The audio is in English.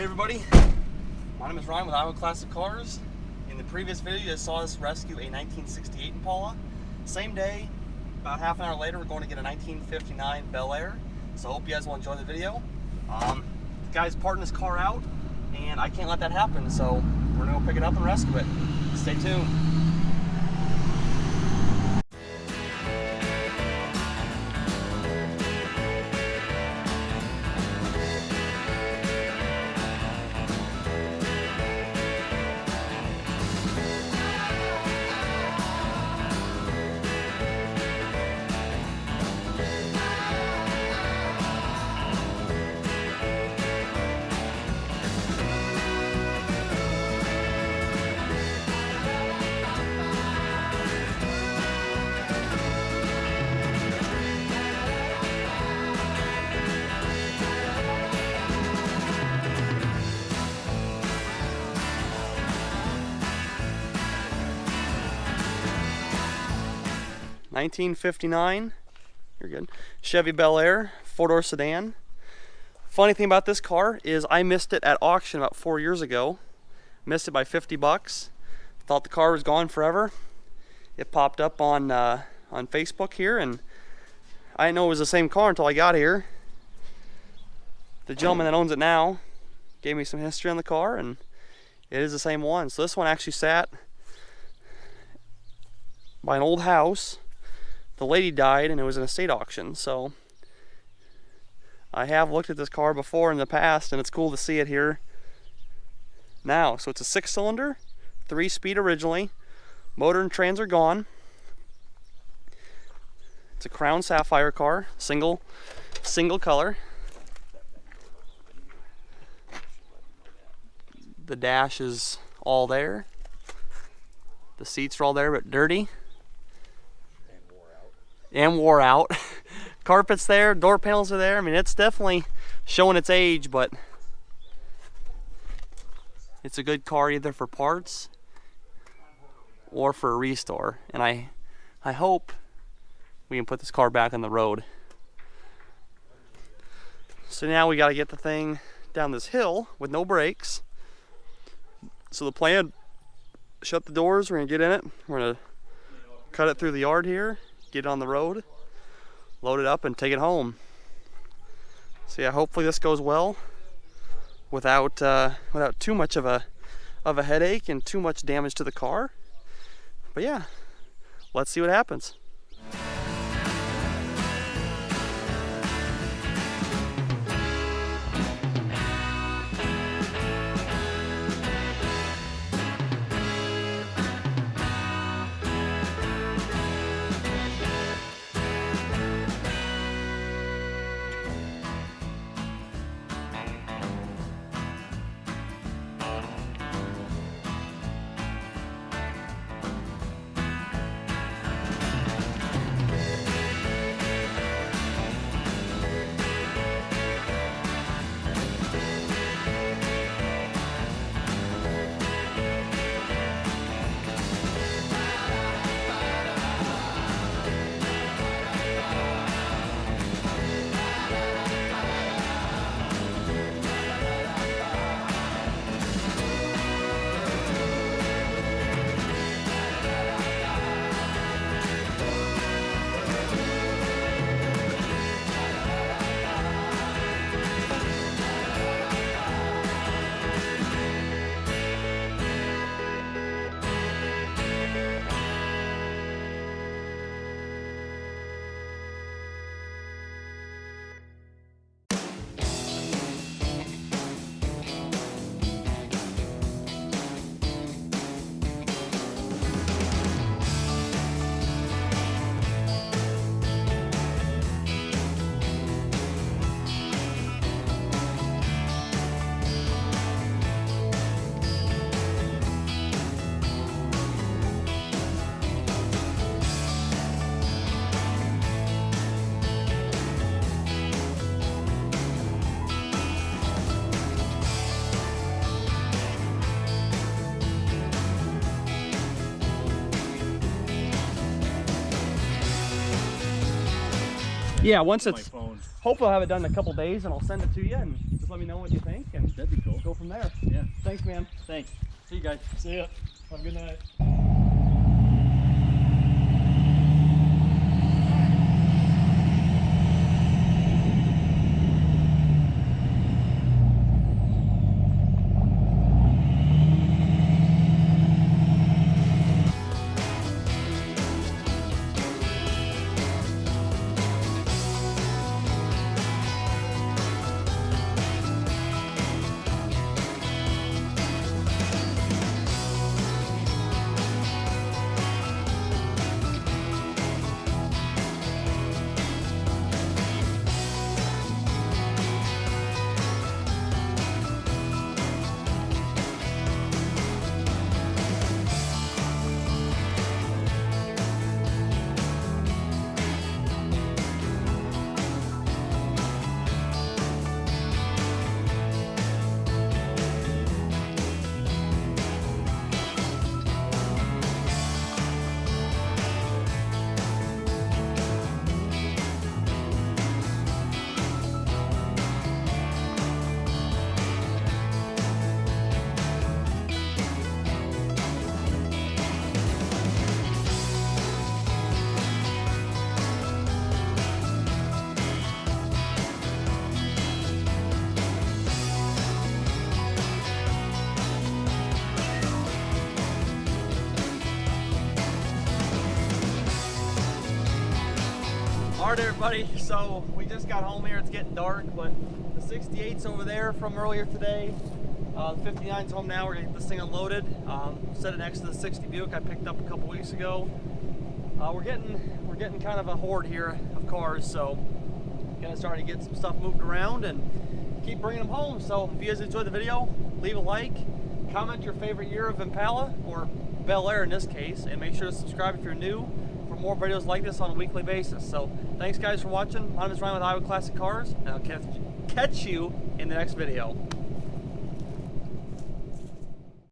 Hey everybody, my name is Ryan with Iowa Classic Cars. In the previous video you guys saw us rescue a 1968 Impala. Same day, about half an hour later, we're going to get a 1959 Belair. So I hope you guys will enjoy the video. The guy's parting his car out and I can't let that happen, so we're going to go pick it up and rescue it. Stay tuned. '59, you're good, Chevy Belair, 4-door sedan. Funny thing about this car is I missed it at auction about 4 years ago. Missed it by 50 bucks. Thought the car was gone forever. It popped up on Facebook here, and I didn't know it was the same car until I got here. The gentleman that owns it now gave me some history on the car, and it is the same one. So this one actually sat by an old house. The lady died and it was an estate auction, so I have looked at this car before in the past and it's cool to see it here now. So it's a 6-cylinder, 3-speed originally. Motor and trans are gone. It's a Crown Sapphire car, single color. The dash is all there. The seats are all there but dirty. And wore out. Carpet's there, door panels are there. I mean, it's definitely showing its age, but it's a good car either for parts or for a restore. And I hope we can put this car back on the road. So now we got to get the thing down this hill with no brakes. So the plan, shut the doors, we're gonna get in it. We're gonna cut it through the yard here, get it on the road, load it up and take it home. So yeah, hopefully this goes well without too much of a headache and too much damage to the car. But yeah, let's see what happens. it. Yeah, once My it's, phone. hopefully I'll have it done in a couple days, and I'll send it to you, and just let me know what you think, and That'd be cool. go from there. Yeah. Thanks, man. Thanks. See you guys. See ya. Have a good night. Alright everybody, so we just got home here. It's getting dark, but the 68's over there from earlier today. The 59's home now. We're gonna get this thing unloaded. Set it next to the 60 Buick I picked up a couple weeks ago. We're getting kind of a horde here of cars, so gonna start to get some stuff moved around and keep bringing them home. So if you guys enjoyed the video, leave a like, comment your favorite year of Impala, or Bel Air in this case, and make sure to subscribe if you're new for more videos like this on a weekly basis. So thanks guys for watching. My name is Ryan with Iowa Classic Cars, and I'll catch you in the next video.